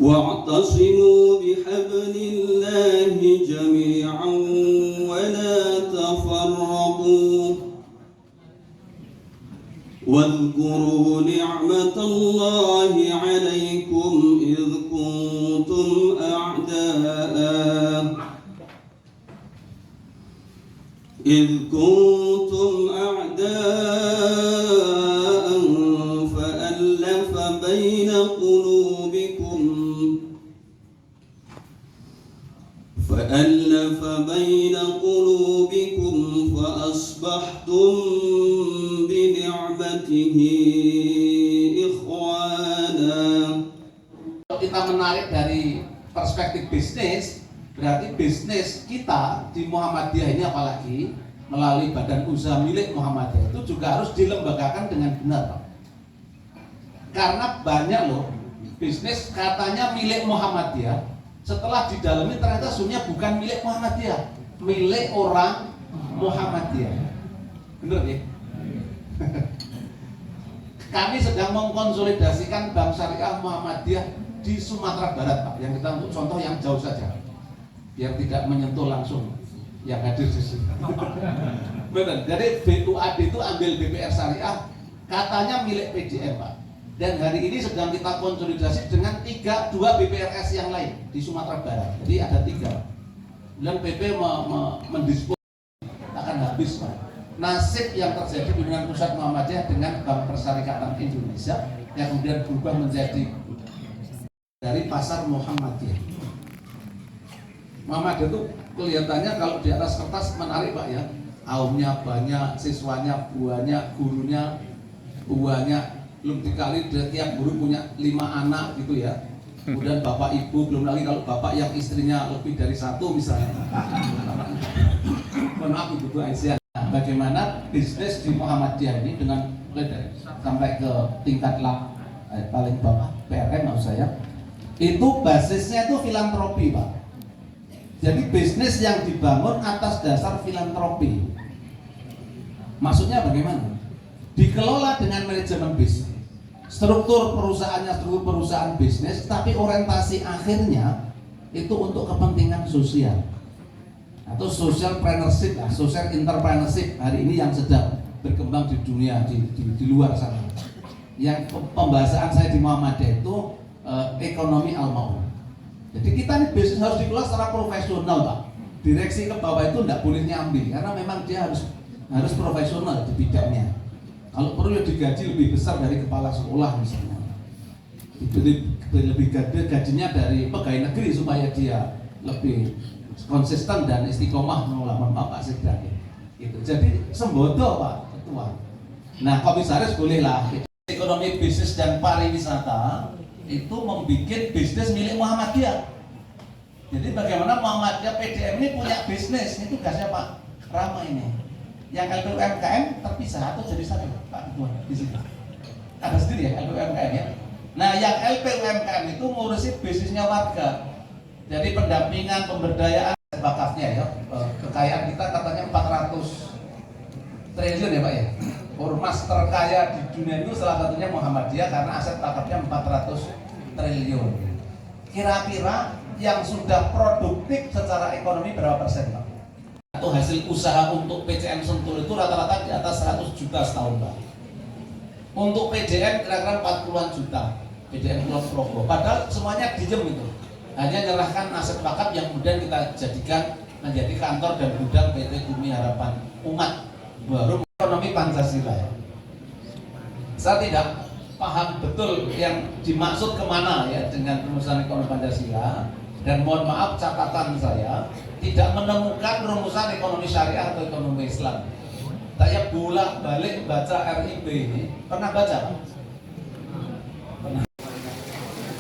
واعتصموا بحبل الله جميعا ولا تفرقوا واذكروا نعمة الله عليكم إذ كنتم أعداء فألف بين قلوبكم فأصبحتم بنعمته إخوانا. Kita menarik dari perspektif bisnis, berarti bisnis kita di Muhammadiyah ini apalagi melalui badan usaha milik Muhammadiyah itu juga harus dilembagakan dengan benar, Pak. Karena banyak loh bisnis katanya milik Muhammadiyah, setelah didalami ternyata sesungguhnya bukan milik Muhammadiyah, milik orang Muhammadiyah. Bener ya? Kami sedang mengkonsolidasikan Bank Syariah Muhammadiyah di Sumatera Barat, Pak. Yang kita untuk contoh yang jauh saja, biar tidak menyentuh langsung yang hadir di sini. Benar. Jadi BUAD itu ambil BPR Syariah, katanya milik PDM, Pak. Dan hari ini sedang kita konsolidasi dengan 2 BPRS yang lain di Sumatera Barat. Jadi ada 3. Dan PP mendispos akan habis, Pak. Nasib yang terjadi di Pimpinan Pusat Muhammadiyah dengan Bank Persyarikatan Indonesia yang kemudian berubah menjadi dari pasar Muhammadiyah. Muhammadiyah itu kelihatannya kalau di atas kertas menarik, Pak ya. Aumnya banyak, siswanya banyak, gurunya banyak, belum dikali tiap guru punya 5 anak gitu ya. Kemudian bapak ibu, belum lagi kalau bapak yang istrinya lebih dari 1 misalnya. Mohon maaf Ibu Aisyah. Bagaimana bisnis di Muhammadiyah ini dengan sampai ke tingkat paling bawah PRN maksud saya, itu basisnya itu filantropi, Pak. Jadi bisnis yang dibangun atas dasar filantropi. Maksudnya bagaimana? Dikelola dengan manajemen bisnis. Struktur perusahaannya struktur perusahaan bisnis, tapi orientasi akhirnya itu untuk kepentingan sosial atau social entrepreneurship, social entrepreneurship hari ini yang sedang berkembang di dunia di luar sana. Yang pembahasan saya di Muhammadiyah itu ekonomi al-ma'un. Jadi kita ini bisnis harus dikelola secara profesional, Pak. Direksi ke bawah itu tidak boleh nyambi karena memang dia harus profesional di bidangnya. Kalau perlu digaji lebih besar dari kepala sekolah misalnya. Itu lebih gajinya dari pegawai negeri supaya dia lebih konsisten dan istiqomah mengelola Pak Sekda. Gitu. Jadi sembodo, Pak Ketua. Nah, komisaris bolehlah. Ekonomi bisnis dan pariwisata itu membuat bisnis milik Muhammadiyah. Jadi bagaimana Muhammadiyah PDM ini punya bisnis, ini tugasnya Pak Rama ini. Yang LP UMKM terpisah atau jadi satu, Pak Ketua di sini. Ada sendiri ya LP UMKM ya. Nah, yang LP UMKM itu ngurusin bisnisnya warga. Jadi pendampingan, pemberdayaan bakatnya ya. Kekayaan kita katanya 400 triliun ya, Pak ya. Ormas terkaya di dunia itu salah satunya Muhammadiyah karena aset wakafnya 400 triliun. Kira-kira yang sudah produktif secara ekonomi berapa persen, Pak? Atau hasil usaha untuk PCN Sentul itu rata-rata di atas 100 juta setahun, Pak. Untuk PDN kira-kira 40-an juta. PDN Kulon Progo. Padahal semuanya diem itu. Hanya nyerahkan aset wakaf yang kemudian kita jadikan menjadi kantor dan gudang PT Bumi Harapan Umat. Baru ekonomi Pancasila ya. Saya tidak paham betul yang dimaksud kemana ya dengan rumusan ekonomi Pancasila. Dan mohon maaf catatan saya tidak menemukan rumusan ekonomi syariah atau ekonomi Islam. Saya bolak-balik baca RIB ini, pernah baca? Pernah.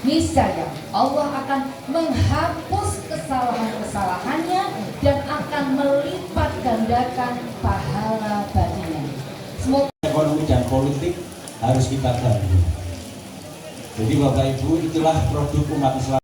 Niscaya Allah akan menghapus kesalahan-kesalahannya dan akan melipat gandakan pahala baginya. Semoga ekonomi dan politik harus kita bangun. Jadi Bapak Ibu, itulah produk umat Islam.